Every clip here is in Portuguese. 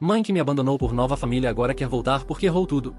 Mãe que me abandonou por nova família agora quer voltar porque errou tudo.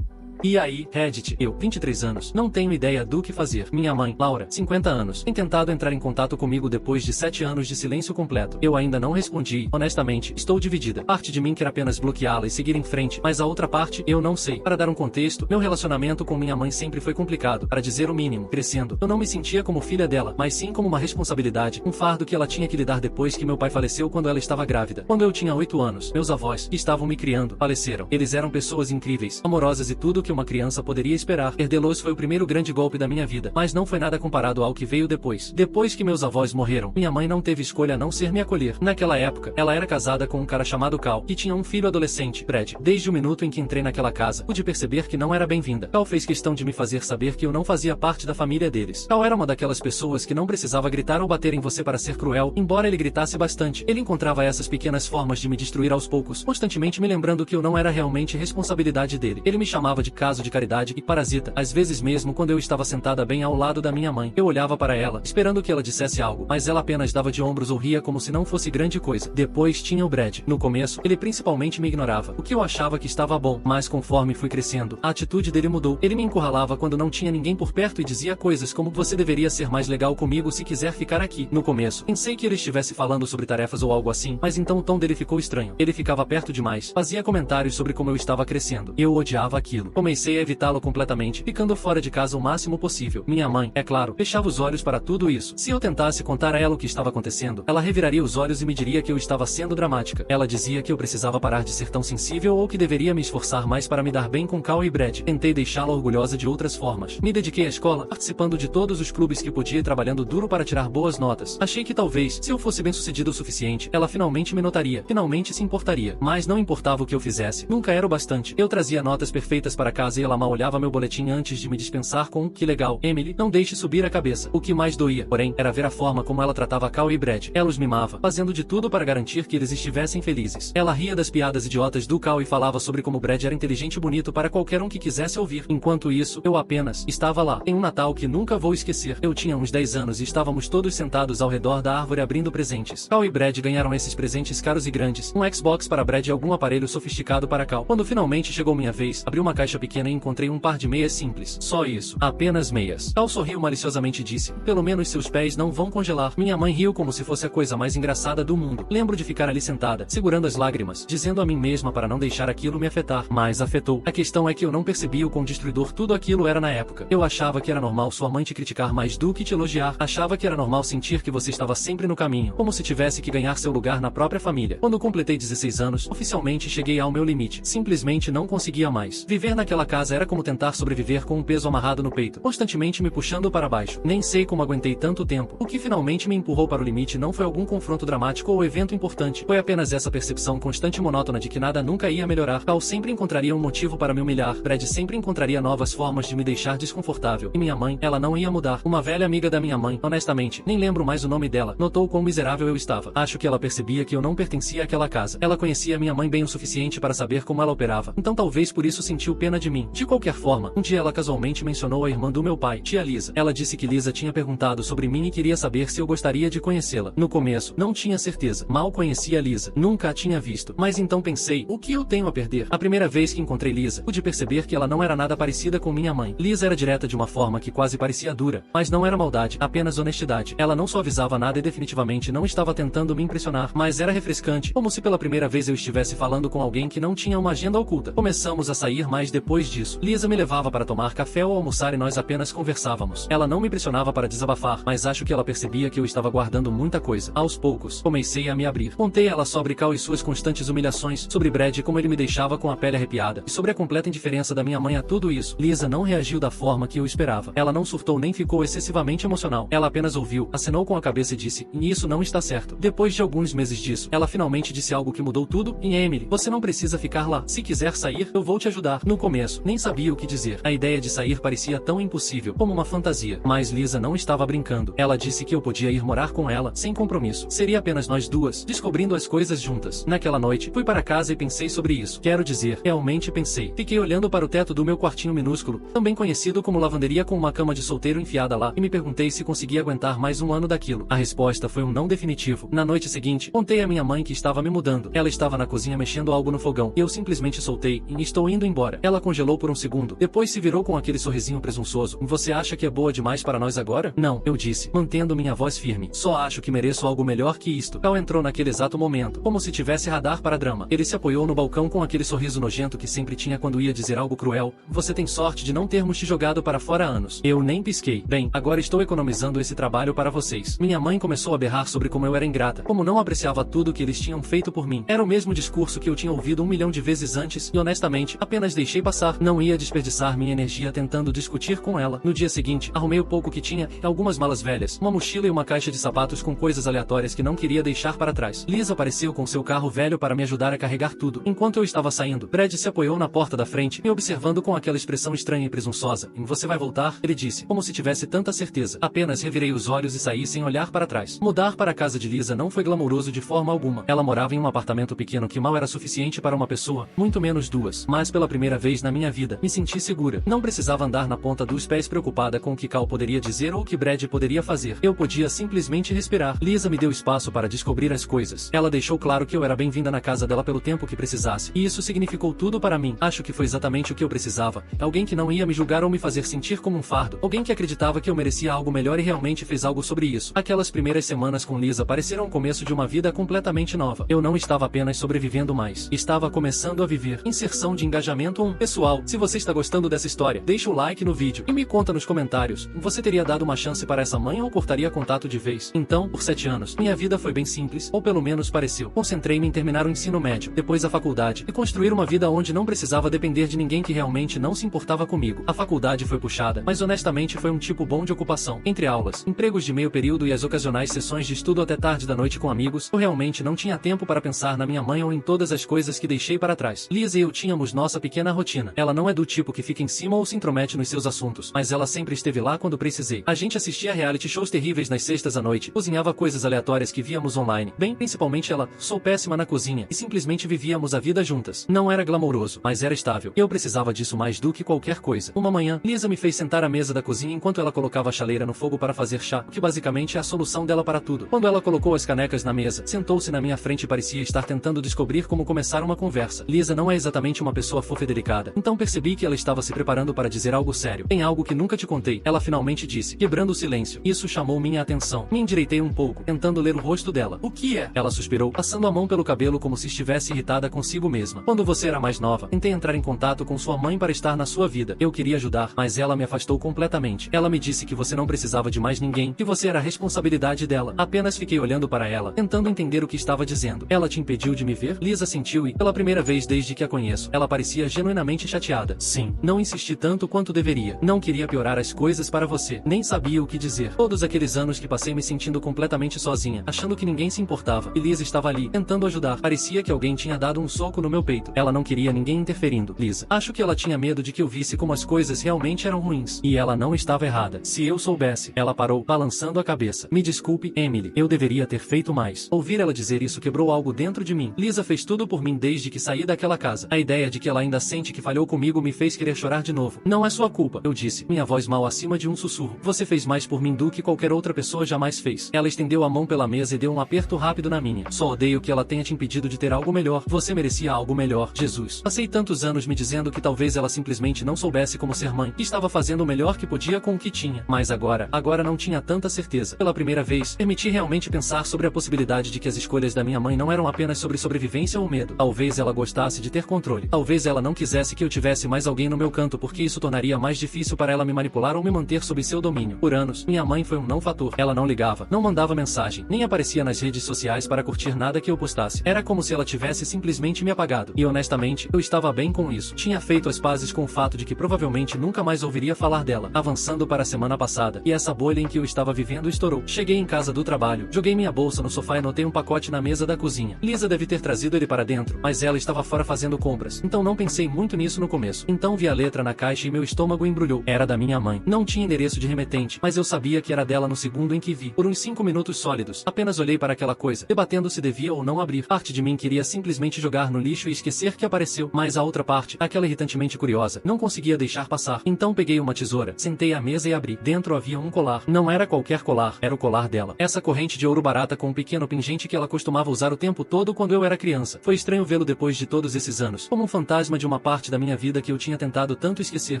E aí, Reddit, eu, 23 anos, não tenho ideia do que fazer. Minha mãe, Laura, 50 anos, tem tentado entrar em contato comigo depois de 7 anos de silêncio completo. Eu ainda não respondi, honestamente, estou dividida. Parte de mim quer apenas bloqueá-la e seguir em frente, mas a outra parte, eu não sei. Para dar um contexto, meu relacionamento com minha mãe sempre foi complicado, para dizer o mínimo. Crescendo, eu não me sentia como filha dela, mas sim como uma responsabilidade, um fardo que ela tinha que lidar depois que meu pai faleceu quando ela estava grávida. Quando eu tinha 8 anos, meus avós, que estavam me criando, faleceram. Eles eram pessoas incríveis, amorosas e tudo que uma criança poderia esperar. Perdê-los foi o primeiro grande golpe da minha vida, mas não foi nada comparado ao que veio depois. Depois que meus avós morreram, minha mãe não teve escolha a não ser me acolher. Naquela época, ela era casada com um cara chamado Cal, que tinha um filho adolescente, Brad. Desde o minuto em que entrei naquela casa, pude perceber que não era bem-vinda. Cal fez questão de me fazer saber que eu não fazia parte da família deles. Cal era uma daquelas pessoas que não precisava gritar ou bater em você para ser cruel, embora ele gritasse bastante. Ele encontrava essas pequenas formas de me destruir aos poucos, constantemente me lembrando que eu não era realmente responsabilidade dele. Ele me chamava de caso de caridade e parasita, às vezes mesmo quando eu estava sentada bem ao lado da minha mãe. Eu olhava para ela, esperando que ela dissesse algo, mas ela apenas dava de ombros ou ria como se não fosse grande coisa. Depois tinha o Brad. No começo, ele principalmente me ignorava, o que eu achava que estava bom, mas conforme fui crescendo, a atitude dele mudou. Ele me encurralava quando não tinha ninguém por perto e dizia coisas como: você deveria ser mais legal comigo se quiser ficar aqui. No começo, pensei que ele estivesse falando sobre tarefas ou algo assim, mas então o tom dele ficou estranho. Ele ficava perto demais, fazia comentários sobre como eu estava crescendo. Eu odiava aquilo. Comecei a evitá-lo completamente, ficando fora de casa o máximo possível. Minha mãe, é claro, fechava os olhos para tudo isso. Se eu tentasse contar a ela o que estava acontecendo, ela reviraria os olhos e me diria que eu estava sendo dramática. Ela dizia que eu precisava parar de ser tão sensível ou que deveria me esforçar mais para me dar bem com Cal e Brad. Tentei deixá-la orgulhosa de outras formas. Me dediquei à escola, participando de todos os clubes que podia e trabalhando duro para tirar boas notas. Achei que talvez, se eu fosse bem-sucedido o suficiente, ela finalmente me notaria, finalmente se importaria. Mas não importava o que eu fizesse, nunca era o bastante. Eu trazia notas perfeitas para casa e ela mal olhava meu boletim antes de me dispensar com: que legal, Emily, não deixe subir a cabeça. O que mais doía, porém, era ver a forma como ela tratava Cal e Brad. Ela os mimava, fazendo de tudo para garantir que eles estivessem felizes. Ela ria das piadas idiotas do Cal e falava sobre como Brad era inteligente e bonito para qualquer um que quisesse ouvir. Enquanto isso, eu apenas estava lá. Em um Natal que nunca vou esquecer. Eu tinha uns 10 anos e estávamos todos sentados ao redor da árvore abrindo presentes. Cal e Brad ganharam esses presentes caros e grandes. Um Xbox para Brad e algum aparelho sofisticado para Cal. Quando finalmente chegou minha vez, abri uma caixa pequena e encontrei um par de meias simples. Só isso. Apenas meias. Cal sorriu maliciosamente e disse: pelo menos seus pés não vão congelar. Minha mãe riu como se fosse a coisa mais engraçada do mundo. Lembro de ficar ali sentada, segurando as lágrimas, dizendo a mim mesma para não deixar aquilo me afetar. Mas afetou. A questão é que eu não percebia o quão destruidor tudo aquilo era na época. Eu achava que era normal sua mãe te criticar mais do que te elogiar. Achava que era normal sentir que você estava sempre no caminho, como se tivesse que ganhar seu lugar na própria família. Quando completei 16 anos, oficialmente cheguei ao meu limite. Simplesmente não conseguia mais. Viver naquela casa era como tentar sobreviver com um peso amarrado no peito, constantemente me puxando para baixo. Nem sei como aguentei tanto tempo. O que finalmente me empurrou para o limite não foi algum confronto dramático ou evento importante. Foi apenas essa percepção constante e monótona de que nada nunca ia melhorar. Cal sempre encontraria um motivo para me humilhar. Brad sempre encontraria novas formas de me deixar desconfortável. E minha mãe, ela não ia mudar. Uma velha amiga da minha mãe, honestamente, nem lembro mais o nome dela, notou quão miserável eu estava. Acho que ela percebia que eu não pertencia àquela casa. Ela conhecia minha mãe bem o suficiente para saber como ela operava. Então talvez por isso sentiu pena de mim. De qualquer forma, um dia ela casualmente mencionou a irmã do meu pai, tia Lisa. Ela disse que Lisa tinha perguntado sobre mim e queria saber se eu gostaria de conhecê-la. No começo, não tinha certeza. Mal conhecia Lisa. Nunca a tinha visto. Mas então pensei, o que eu tenho a perder? A primeira vez que encontrei Lisa, pude perceber que ela não era nada parecida com minha mãe. Lisa era direta de uma forma que quase parecia dura, mas não era maldade, apenas honestidade. Ela não suavizava nada e definitivamente não estava tentando me impressionar, mas era refrescante, como se pela primeira vez eu estivesse falando com alguém que não tinha uma agenda oculta. Começamos a sair, mas depois disso, Lisa me levava para tomar café ou almoçar e nós apenas conversávamos. Ela não me pressionava para desabafar, mas acho que ela percebia que eu estava guardando muita coisa. Aos poucos, comecei a me abrir. Contei a ela sobre Cal e suas constantes humilhações, sobre Brad e como ele me deixava com a pele arrepiada, e sobre a completa indiferença da minha mãe a tudo isso. Lisa não reagiu da forma que eu esperava. Ela não surtou nem ficou excessivamente emocional. Ela apenas ouviu, acenou com a cabeça e disse: e isso não está certo. Depois de alguns meses disso, ela finalmente disse algo que mudou tudo: e Emily, você não precisa ficar lá. Se quiser sair, eu vou te ajudar. No começo, começo, nem sabia o que dizer. A ideia de sair parecia tão impossível, como uma fantasia. Mas Lisa não estava brincando. Ela disse que eu podia ir morar com ela, sem compromisso. Seria apenas nós duas, descobrindo as coisas juntas. Naquela noite, fui para casa e pensei sobre isso. Quero dizer, realmente pensei. Fiquei olhando para o teto do meu quartinho minúsculo, também conhecido como lavanderia, com uma cama de solteiro enfiada lá, e me perguntei se conseguia aguentar mais um ano daquilo. A resposta foi um não definitivo. Na noite seguinte, contei à minha mãe que estava me mudando. Ela estava na cozinha mexendo algo no fogão, e eu simplesmente soltei, e estou indo embora. Ela congelou por um segundo, depois se virou com aquele sorrisinho presunçoso. Você acha que é boa demais para nós agora? Não, eu disse, mantendo minha voz firme. Só acho que mereço algo melhor que isto. Cal entrou naquele exato momento, como se tivesse radar para drama. Ele se apoiou no balcão com aquele sorriso nojento que sempre tinha quando ia dizer algo cruel. Você tem sorte de não termos te jogado para fora há anos. Eu nem pisquei. Bem, agora estou economizando esse trabalho para vocês. Minha mãe começou a berrar sobre como eu era ingrata, como não apreciava tudo que eles tinham feito por mim. Era o mesmo discurso que eu tinha ouvido 1 milhão de vezes antes, e honestamente, apenas deixei passar. Não ia desperdiçar minha energia tentando discutir com ela. No dia seguinte, arrumei o pouco que tinha, algumas malas velhas, uma mochila e uma caixa de sapatos com coisas aleatórias que não queria deixar para trás. Lisa apareceu com seu carro velho para me ajudar a carregar tudo. Enquanto eu estava saindo, Brad se apoiou na porta da frente, me observando com aquela expressão estranha e presunçosa. E você vai voltar? Ele disse, como se tivesse tanta certeza. Apenas revirei os olhos e saí sem olhar para trás. Mudar para a casa de Lisa não foi glamouroso de forma alguma. Ela morava em um apartamento pequeno que mal era suficiente para uma pessoa, muito menos duas. Mas pela primeira vez na minha vida, me senti segura. Não precisava andar na ponta dos pés preocupada com o que Cal poderia dizer ou o que Brad poderia fazer. Eu podia simplesmente respirar. Lisa me deu espaço para descobrir as coisas. Ela deixou claro que eu era bem-vinda na casa dela pelo tempo que precisasse. E isso significou tudo para mim. Acho que foi exatamente o que eu precisava. Alguém que não ia me julgar ou me fazer sentir como um fardo. Alguém que acreditava que eu merecia algo melhor e realmente fez algo sobre isso. Aquelas primeiras semanas com Lisa pareceram o começo de uma vida completamente nova. Eu não estava apenas sobrevivendo mais. Estava começando a viver. Inserção de engajamento 1. Pessoal, se você está gostando dessa história, deixa o like no vídeo e me conta nos comentários. Você teria dado uma chance para essa mãe ou cortaria contato de vez? Então, por 7 anos, minha vida foi bem simples, ou pelo menos pareceu. Concentrei-me em terminar o ensino médio, depois a faculdade, e construir uma vida onde não precisava depender de ninguém que realmente não se importava comigo. A faculdade foi puxada, mas honestamente foi um tipo bom de ocupação. Entre aulas, empregos de meio período e as ocasionais sessões de estudo até tarde da noite com amigos, eu realmente não tinha tempo para pensar na minha mãe ou em todas as coisas que deixei para trás. Lisa e eu tínhamos nossa pequena rotina. Ela não é do tipo que fica em cima ou se intromete nos seus assuntos, mas ela sempre esteve lá quando precisei. A gente assistia reality shows terríveis nas sextas à noite, cozinhava coisas aleatórias que víamos online. Bem, principalmente ela, sou péssima na cozinha, e simplesmente vivíamos a vida juntas. Não era glamouroso, mas era estável. Eu precisava disso mais do que qualquer coisa. Uma manhã, Lisa me fez sentar à mesa da cozinha enquanto ela colocava a chaleira no fogo para fazer chá, o que basicamente é a solução dela para tudo. Quando ela colocou as canecas na mesa, sentou-se na minha frente e parecia estar tentando descobrir como começar uma conversa. Lisa não é exatamente uma pessoa fofa e delicada, então percebi que ela estava se preparando para dizer algo sério. Tem algo que nunca te contei, ela finalmente disse, quebrando o silêncio. Isso chamou minha atenção. Me endireitei um pouco, tentando ler o rosto dela. O que é? Ela suspirou, passando a mão pelo cabelo como se estivesse irritada consigo mesma. Quando você era mais nova, tentei entrar em contato com sua mãe para estar na sua vida. Eu queria ajudar, mas ela me afastou completamente. Ela me disse que você não precisava de mais ninguém, que você era a responsabilidade dela. Apenas fiquei olhando para ela, tentando entender o que estava dizendo. Ela te impediu de me ver? Lisa sentiu e, pela primeira vez desde que a conheço, ela parecia genuinamente chateada. Sim, não insisti tanto quanto deveria. Não queria piorar as coisas para você. Nem sabia o que dizer. Todos aqueles anos que passei me sentindo completamente sozinha, achando que ninguém se importava. E Lisa estava ali, tentando ajudar. Parecia que alguém tinha dado um soco no meu peito. Ela não queria ninguém interferindo. Lisa, acho que ela tinha medo de que eu visse como as coisas realmente eram ruins. E ela não estava errada. Se eu soubesse. Ela parou, balançando a cabeça. Me desculpe, Emily. Eu deveria ter feito mais. Ouvir ela dizer isso quebrou algo dentro de mim. Lisa fez tudo por mim desde que saí daquela casa. A ideia de que ela ainda sente que falhou comigo me fez querer chorar de novo. Não é sua culpa, eu disse, minha voz mal acima de um sussurro. Você fez mais por mim do que qualquer outra pessoa jamais fez. Ela estendeu a mão pela mesa e deu um aperto rápido na minha. Só odeio que ela tenha te impedido de ter algo melhor. Você merecia algo melhor, Jesus. Passei tantos anos me dizendo que talvez ela simplesmente não soubesse como ser mãe, que estava fazendo o melhor que podia com o que tinha. Mas agora não tinha tanta certeza. Pela primeira vez, permiti realmente pensar sobre a possibilidade de que as escolhas da minha mãe não eram apenas sobre sobrevivência ou medo. Talvez ela gostasse de ter controle. Talvez ela não quisesse que eu tivesse mais alguém no meu canto porque isso tornaria mais difícil para ela me manipular ou me manter sob seu domínio. Por anos, minha mãe foi um não fator. Ela não ligava, não mandava mensagem, nem aparecia nas redes sociais para curtir nada que eu postasse. Era como se ela tivesse simplesmente me apagado. E honestamente, eu estava bem com isso. Tinha feito as pazes com o fato de que provavelmente nunca mais ouviria falar dela. Avançando para a semana passada, e essa bolha em que eu estava vivendo estourou. Cheguei em casa do trabalho, joguei minha bolsa no sofá e notei um pacote na mesa da cozinha. Lisa deve ter trazido ele para dentro, mas ela estava fora fazendo compras, então não pensei muito nisso nisso no começo. Então vi a letra na caixa e meu estômago embrulhou. Era da minha mãe. Não tinha endereço de remetente, mas eu sabia que era dela no segundo em que vi. Por uns 5 minutos sólidos, apenas olhei para aquela coisa, debatendo se devia ou não abrir. Parte de mim queria simplesmente jogar no lixo e esquecer que apareceu, mas a outra parte, aquela irritantemente curiosa, não conseguia deixar passar. Então peguei uma tesoura, sentei à mesa e abri. Dentro havia um colar. Não era qualquer colar, era o colar dela. Essa corrente de ouro barata com um pequeno pingente que ela costumava usar o tempo todo quando eu era criança. Foi estranho vê-lo depois de todos esses anos, como um fantasma de uma parte da minha vida que eu tinha tentado tanto esquecer.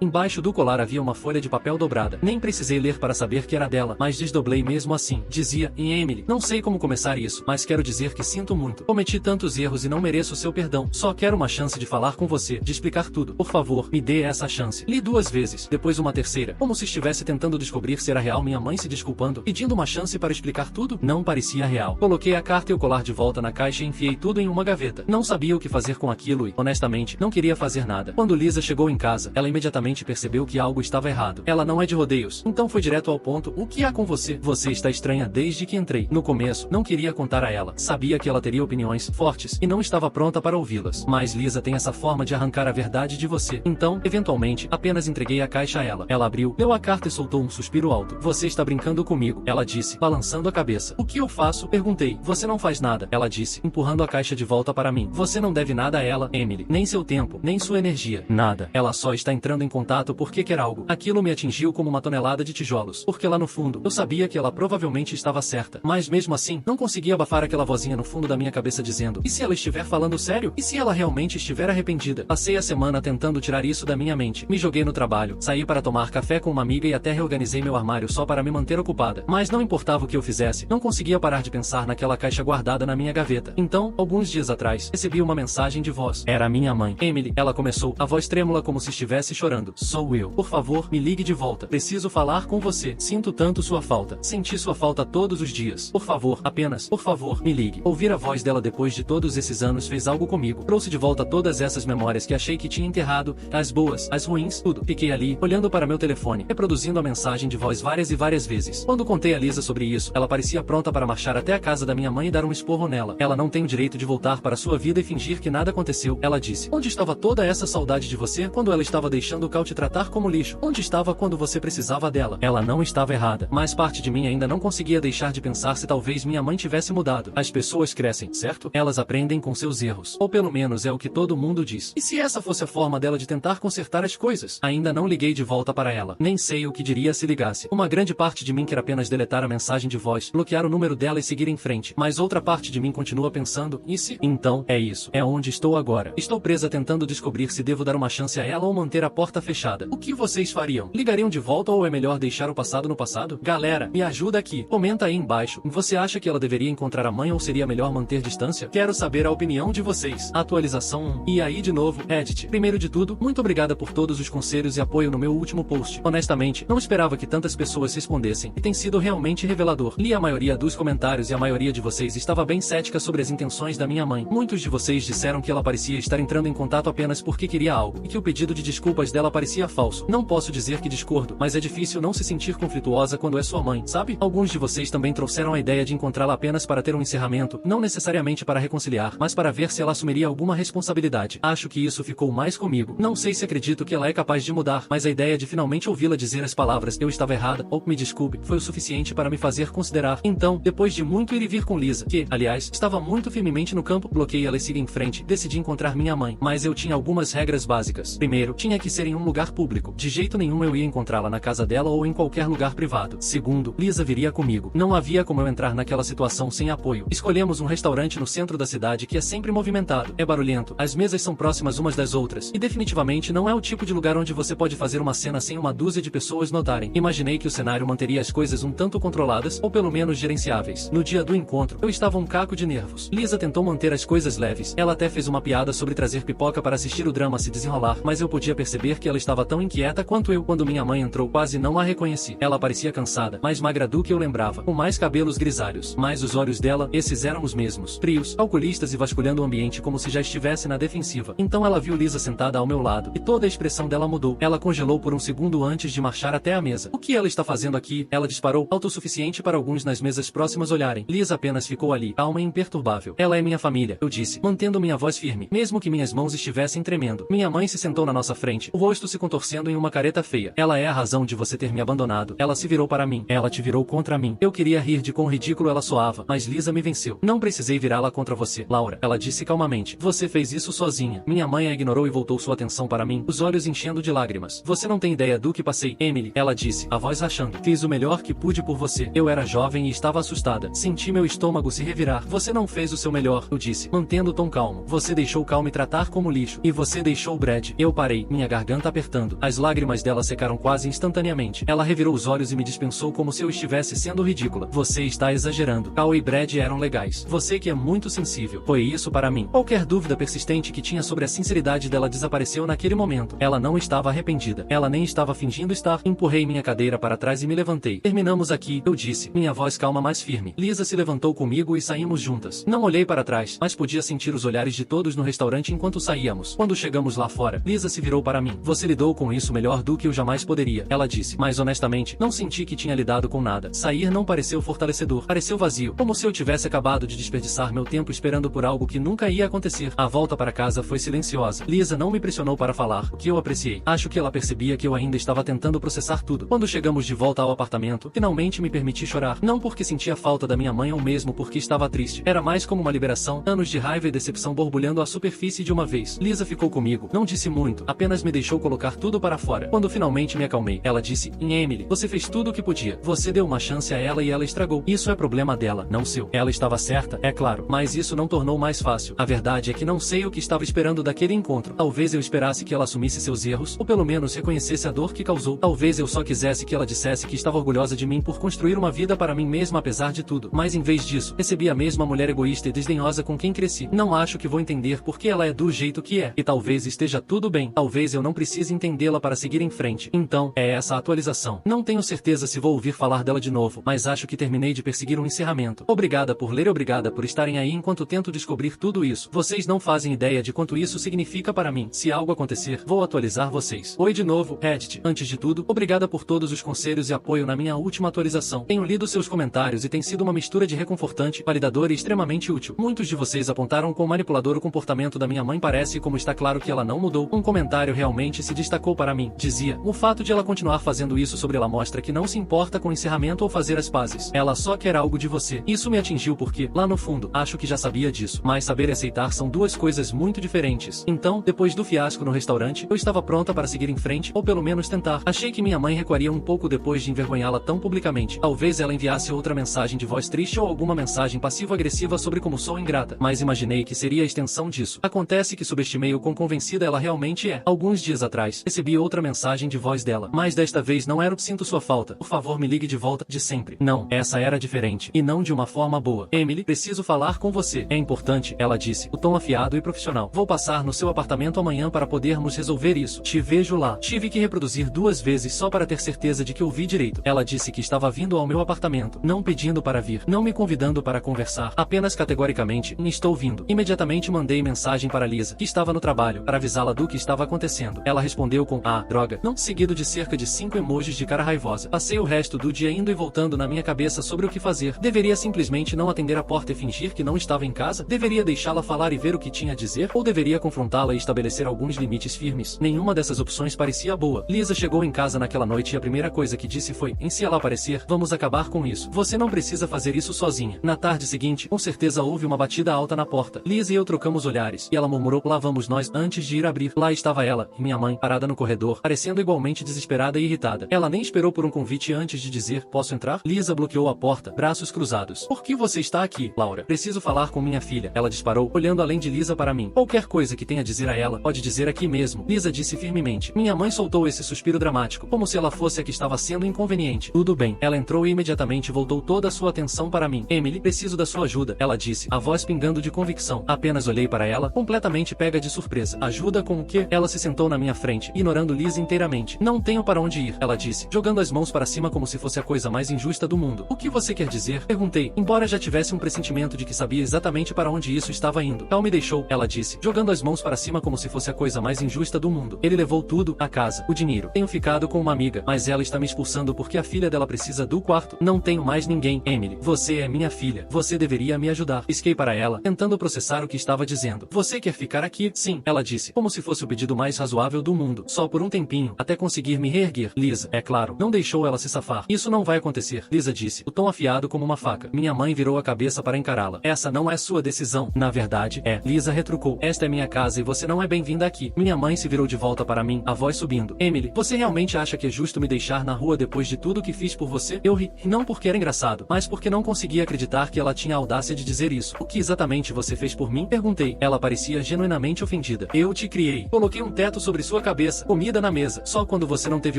Embaixo do colar havia uma folha de papel dobrada. Nem precisei ler para saber que era dela, mas desdoblei mesmo assim. Dizia, em Emily, não sei como começar isso, mas quero dizer que sinto muito. Cometi tantos erros e não mereço seu perdão. Só quero uma chance de falar com você, de explicar tudo. Por favor, me dê essa chance. Li 2 vezes, depois uma terceira, como se estivesse tentando descobrir se era real minha mãe se desculpando, pedindo uma chance para explicar tudo. Não parecia real. Coloquei a carta e o colar de volta na caixa e enfiei tudo em uma gaveta. Não sabia o que fazer com aquilo e, honestamente, não queria fazer nada. Quando Lisa chegou em casa, ela imediatamente percebeu que algo estava errado. Ela não é de rodeios, então foi direto ao ponto. O que há com você? Você está estranha desde que entrei. No começo, não queria contar a ela. Sabia que ela teria opiniões fortes e não estava pronta para ouvi-las. Mas Lisa tem essa forma de arrancar a verdade de você. Então, eventualmente, apenas entreguei a caixa a ela. Ela abriu, leu a carta e soltou um suspiro alto. Você está brincando comigo, ela disse, balançando a cabeça. O que eu faço? Perguntei. Você não faz nada, ela disse, empurrando a caixa de volta para mim. Você não deve nada a ela, Emily. Nem seu tempo, nem sua energia. Nada. Ela só está entrando em contato porque quer algo. Aquilo me atingiu como uma tonelada de tijolos. Porque lá no fundo, eu sabia que ela provavelmente estava certa. Mas mesmo assim, não conseguia abafar aquela vozinha no fundo da minha cabeça dizendo, e se ela estiver falando sério? E se ela realmente estiver arrependida? Passei a semana tentando tirar isso da minha mente. Me joguei no trabalho, saí para tomar café com uma amiga e até reorganizei meu armário só para me manter ocupada. Mas não importava o que eu fizesse, não conseguia parar de pensar naquela caixa guardada na minha gaveta. Então, alguns dias atrás, recebi uma mensagem de voz. Era a minha mãe. Emily, ela começou, a voz trêmula como se estivesse chorando. Sou eu. Por favor, me ligue de volta. Preciso falar com você. Sinto tanto sua falta. Senti sua falta todos os dias. Por favor, apenas, por favor, me ligue. Ouvir a voz dela depois de todos esses anos fez algo comigo. Trouxe de volta todas essas memórias que achei que tinha enterrado, as boas, as ruins, tudo. Fiquei ali, olhando para meu telefone, reproduzindo a mensagem de voz várias e várias vezes. Quando contei a Lisa sobre isso, ela parecia pronta para marchar até a casa da minha mãe e dar um esporro nela. Ela não tem o direito de voltar para sua vida e fingir que nada aconteceu, ela disse. Onde estava toda essa saudade de você quando ela estava deixando o Cal te tratar como lixo? Onde estava quando você precisava dela? Ela não estava errada, mas parte de mim ainda não conseguia deixar de pensar se talvez minha mãe tivesse mudado. As pessoas crescem, certo? Elas aprendem com seus erros. Ou pelo menos é o que todo mundo diz. E se essa fosse a forma dela de tentar consertar as coisas? Ainda não liguei de volta para ela. Nem sei o que diria se ligasse. Uma grande parte de mim quer apenas deletar a mensagem de voz, bloquear o número dela e seguir em frente. Mas outra parte de mim continua pensando, e se? Então, é isso. É onde estou agora. Estou presa tentando descobrir se devo dar uma chance a ela ou manter a porta fechada. O que vocês fariam? Ligariam de volta ou é melhor deixar o passado no passado? Galera, me ajuda aqui. Comenta aí embaixo. Você acha que ela deveria encontrar a mãe ou seria melhor manter distância? Quero saber a opinião de vocês. Atualização 1. E aí de novo, Reddit. Primeiro de tudo, muito obrigada por todos os conselhos e apoio no meu último post. Honestamente, não esperava que tantas pessoas respondessem, e tem sido realmente revelador. Li a maioria dos comentários e a maioria de vocês estava bem cética sobre as intenções da minha mãe. Muitos de vocês disseram que ela parecia estar entrando em contato apenas porque queria algo, e que o pedido de desculpas dela parecia falso. Não posso dizer que discordo, mas é difícil não se sentir conflituosa quando é sua mãe, sabe? Alguns de vocês também trouxeram a ideia de encontrá-la apenas para ter um encerramento, não necessariamente para reconciliar, mas para ver se ela assumiria alguma responsabilidade. Acho que isso ficou mais comigo. Não sei se acredito que ela é capaz de mudar, mas a ideia de finalmente ouvi-la dizer as palavras "eu estava errada" ou "me desculpe" foi o suficiente para me fazer considerar. Então, depois de muito ir e vir com Lisa, que, aliás, estava muito firmemente no campo, bloqueei ela e segui em frente, decidi encontrar minha mãe, mas eu tinha algumas regras básicas. Primeiro, tinha que ser em um lugar público. De jeito nenhum eu ia encontrá-la na casa dela ou em qualquer lugar privado. Segundo, Lisa viria comigo. Não havia como eu entrar naquela situação sem apoio. Escolhemos um restaurante no centro da cidade que é sempre movimentado. É barulhento, as mesas são próximas umas das outras, e definitivamente não é o tipo de lugar onde você pode fazer uma cena sem uma dúzia de pessoas notarem. Imaginei que o cenário manteria as coisas um tanto controladas, ou pelo menos gerenciáveis. No dia do encontro, eu estava um caco de nervos. Lisa tentou manter as coisas leves. Ela até fez uma piada sobre trazer pipoca para assistir o drama se desenrolar, mas eu podia perceber que ela estava tão inquieta quanto eu. Quando minha mãe entrou, quase não a reconheci. Ela parecia cansada, mais magra do que eu lembrava, com mais cabelos grisalhos. Mas os olhos dela, esses eram os mesmos, frios, calculistas e vasculhando o ambiente como se já estivesse na defensiva. Então ela viu Lisa sentada ao meu lado, e toda a expressão dela mudou. Ela congelou por um segundo antes de marchar até a mesa. O que ela está fazendo aqui? Ela disparou, alto o suficiente para alguns nas mesas próximas olharem. Lisa apenas ficou ali, calma e imperturbável. Ela é minha família, eu disse, mantendo minha voz firme, mesmo que minhas mãos estivessem tremendo. tremendo. Minha mãe se sentou na nossa frente, o rosto se contorcendo em uma careta feia. Ela é a razão de você ter me abandonado. Ela se virou para mim. Ela te virou contra mim. Eu queria rir de quão ridículo ela soava, mas Lisa me venceu. Não precisei virá-la contra você, Laura. Ela disse calmamente. Você fez isso sozinha. Minha mãe a ignorou e voltou sua atenção para mim, os olhos enchendo de lágrimas. Você não tem ideia do que passei, Emily. Ela disse, a voz rachando. Fiz o melhor que pude por você. Eu era jovem e estava assustada. Senti meu estômago se revirar. Você não fez o seu melhor, eu disse, mantendo o tom calmo. Você deixou Cal me tratar como lixo. E você deixou Brad. Eu parei, minha garganta apertando. As lágrimas dela secaram quase instantaneamente. Ela revirou os olhos e me dispensou como se eu estivesse sendo ridícula. Você está exagerando. Cal e Brad eram legais. Você que é muito sensível. Foi isso para mim. Qualquer dúvida persistente que tinha sobre a sinceridade dela desapareceu naquele momento. Ela não estava arrependida. Ela nem estava fingindo estar. Empurrei minha cadeira para trás e me levantei. Terminamos aqui, eu disse, minha voz calma mais firme. Lisa se levantou comigo e saímos juntas. Não olhei para trás, mas podia sentir os olhares de todos no restaurante enquanto saíamos. Quando chegamos lá fora, Lisa se virou para mim. Você lidou com isso melhor do que eu jamais poderia. Ela disse, mas honestamente, não senti que tinha lidado com nada. Sair não pareceu fortalecedor. Pareceu vazio, como se eu tivesse acabado de desperdiçar meu tempo esperando por algo que nunca ia acontecer. A volta para casa foi silenciosa. Lisa não me pressionou para falar, o que eu apreciei. Acho que ela percebia que eu ainda estava tentando processar tudo. Quando chegamos de volta ao apartamento, finalmente me permiti chorar. Não porque sentia falta da minha mãe ou mesmo porque estava triste. Era mais como uma liberação, anos de raiva e decepção borbulhando à superfície de uma vez. Lisa ficou comigo, não disse muito, apenas me deixou colocar tudo para fora. Quando finalmente me acalmei, ela disse, Emily, você fez tudo o que podia. Você deu uma chance a ela e ela estragou. Isso é problema dela, não seu. Ela estava certa, é claro, mas isso não tornou mais fácil. A verdade é que não sei o que estava esperando daquele encontro. Talvez eu esperasse que ela assumisse seus erros, ou pelo menos reconhecesse a dor que causou. Talvez eu só quisesse que ela dissesse que estava orgulhosa de mim por construir uma vida para mim mesma apesar de tudo. Mas em vez disso, recebi a mesma mulher egoísta e desdenhosa com quem cresci. Não acho que vou entender porque ela é do jeito que é. E talvez esteja tudo bem. Talvez eu não precise entendê-la para seguir em frente. Então, é essa a atualização. Não tenho certeza se vou ouvir falar dela de novo, mas acho que terminei de perseguir um encerramento. Obrigada por ler e obrigada por estarem aí enquanto tento descobrir tudo isso. Vocês não fazem ideia de quanto isso significa para mim. Se algo acontecer, vou atualizar vocês. Oi de novo, Reddit. Antes de tudo, obrigada por todos os conselhos e apoio na minha última atualização. Tenho lido seus comentários e tem sido uma mistura de reconfortante, validador e extremamente útil. Muitos de vocês apontaram quão manipulador o comportamento da minha mãe parece, como está claro que ela não mudou. Um comentário realmente se destacou para mim. Dizia, o fato de ela continuar fazendo isso sobre ela mostra que não se importa com o encerramento ou fazer as pazes. Ela só quer algo de você. Isso me atingiu porque, lá no fundo, acho que já sabia disso. Mas saber e aceitar são duas coisas muito diferentes. Então, depois do fiasco no restaurante, eu estava pronta para seguir em frente, ou pelo menos tentar. Achei que minha mãe recuaria um pouco depois de envergonhá-la tão publicamente. Talvez ela enviasse outra mensagem de voz triste ou alguma mensagem passivo-agressiva sobre como sou ingrata. Mas imaginei que seria a extensão disso. Acontece que subestimei o quão convencida ela realmente é. Alguns dias atrás, recebi outra mensagem de voz dela. Mas desta vez não era o sinto sua falta. Por favor, me ligue de volta, de sempre. Não, essa era diferente. E não de uma forma boa. Emily, preciso falar com você. É importante, ela disse, o tom afiado e profissional. Vou passar no seu apartamento amanhã para podermos resolver isso. Te vejo lá. Tive que reproduzir 2 vezes só para ter certeza de que ouvi direito. Ela disse que estava vindo ao meu apartamento, não pedindo para vir, não me convidando para conversar, apenas categoricamente, estou vindo. Imediatamente mandei mensagem para Lisa, que estava no trabalho, para avisá-la do que estava acontecendo. Ela respondeu com, droga, não, seguido de cerca de 5 emojis de cara raivosa. Passei o resto do dia indo e voltando na minha cabeça sobre o que fazer. Deveria simplesmente não atender a porta e fingir que não estava em casa? Deveria deixá-la falar e ver o que tinha a dizer? Ou deveria confrontá-la e estabelecer alguns limites firmes? Nenhuma dessas opções parecia boa. Lisa chegou em casa naquela noite e a primeira coisa que disse foi, se ela aparecer, vamos acabar com isso. Você não precisa fazer isso sozinha. Na tarde seguinte, com certeza houve uma batida alta na porta. Lisa e eu trocamos olhares, e ela murmurou, lá vamos nós, antes de ir abrir. Lá estava ela, e minha mãe, parada no corredor, parecendo igualmente desesperada e irritada. Ela nem esperou por um convite antes de dizer, posso entrar? Lisa bloqueou a porta, braços cruzados. Por que você está aqui, Laura? Preciso falar com minha filha. Ela disparou, olhando além de Lisa para mim. Qualquer coisa que tenha a dizer a ela, pode dizer aqui mesmo. Lisa disse firmemente. Minha mãe soltou esse suspiro dramático, como se ela fosse a que estava sendo inconveniente. Tudo bem. Ela entrou e imediatamente voltou toda a sua atenção para mim. Emily, preciso da sua ajuda, ela disse, a voz pingando de convicção. Apenas olhei para ela, completamente pega de surpresa. Ajuda com o quê? Ela se sentou na minha frente, ignorando Lisa inteiramente. Não tenho para onde ir, ela disse, jogando as mãos para cima como se fosse a coisa mais injusta do mundo. O que você quer dizer? Perguntei, embora já tivesse um pressentimento de que sabia exatamente para onde isso estava indo. Cal me deixou, ela disse, jogando as mãos para cima como se fosse a coisa mais injusta do mundo. Ele levou tudo, a casa, o dinheiro. Tenho ficado com uma amiga, mas ela está me expulsando porque a filha dela precisa do quarto. Não tenho mais ninguém, Emily. Você é minha filha. Você deveria me ajudar. Pisquei para ela, tentando processar o que estava dizendo. Você quer ficar aqui? Sim, ela ela disse, como se fosse o pedido mais razoável do mundo. Só por um tempinho, até conseguir me reerguer. Lisa, é claro, não deixou ela se safar. Isso não vai acontecer, Lisa disse, o tom afiado como uma faca. Minha mãe virou a cabeça para encará-la. Essa não é sua decisão. Na verdade, é. Lisa retrucou. Esta é minha casa e você não é bem-vinda aqui. Minha mãe se virou de volta para mim, a voz subindo. Emily, você realmente acha que é justo me deixar na rua depois de tudo que fiz por você? Eu ri, não porque era engraçado, mas porque não conseguia acreditar que ela tinha a audácia de dizer isso. O que exatamente você fez por mim? Perguntei. Ela parecia genuinamente ofendida. Eu te criei. Coloquei um teto sobre sua cabeça, comida na mesa, só quando você não teve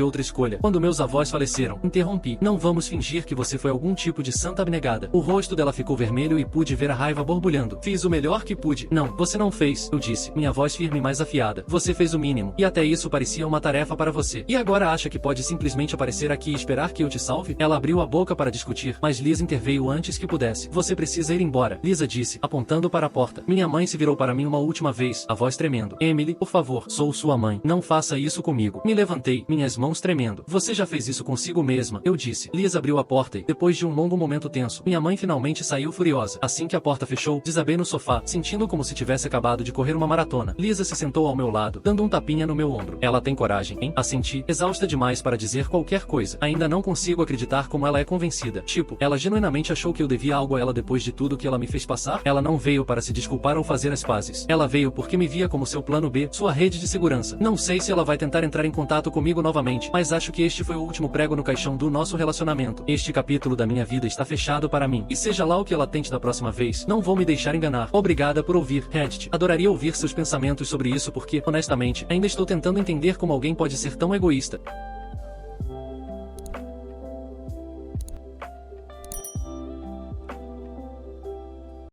outra escolha. Quando meus avós faleceram, interrompi. Não vamos fingir que você foi algum tipo de santa abnegada. O rosto dela ficou vermelho e pude ver a raiva borbulhando. Fiz o melhor que pude. Não, você não fez, eu disse, minha voz firme e mais afiada. Você fez o mínimo, e até isso parecia uma tarefa para você. E agora acha que pode simplesmente aparecer aqui e esperar que eu te salve? Ela abriu a boca para discutir, mas Lisa interveio antes que pudesse. Você precisa ir embora, Lisa disse, apontando para a porta. Minha mãe se virou para mim uma última vez, a voz tremendo. Emily, por favor, sou sua mãe. Não faça isso comigo. Me levantei, minhas mãos tremendo. Você já fez isso consigo mesma, eu disse. Lisa abriu a porta e, depois de um longo momento tenso, minha mãe finalmente saiu furiosa. Assim que a porta fechou, desabei no sofá, sentindo como se tivesse acabado de correr uma maratona. Lisa se sentou ao meu lado, dando um tapinha no meu ombro. Ela tem coragem, hein? Assenti, exausta demais para dizer qualquer coisa. Ainda não consigo acreditar como ela é convencida. Tipo, ela genuinamente achou que eu devia algo a ela depois de tudo que ela me fez passar? Ela não veio para se desculpar ou fazer as pazes. Ela veio porque me via como seu plano B, sua rede de segurança. Não sei se ela vai tentar entrar em contato comigo novamente, mas acho que este foi o último prego no caixão do nosso relacionamento. Este capítulo da minha vida está fechado para mim. E seja lá o que ela tente da próxima vez, não vou me deixar enganar. Obrigada por ouvir, Reddit. Adoraria ouvir seus pensamentos sobre isso porque, honestamente, ainda estou tentando entender como alguém pode ser tão egoísta.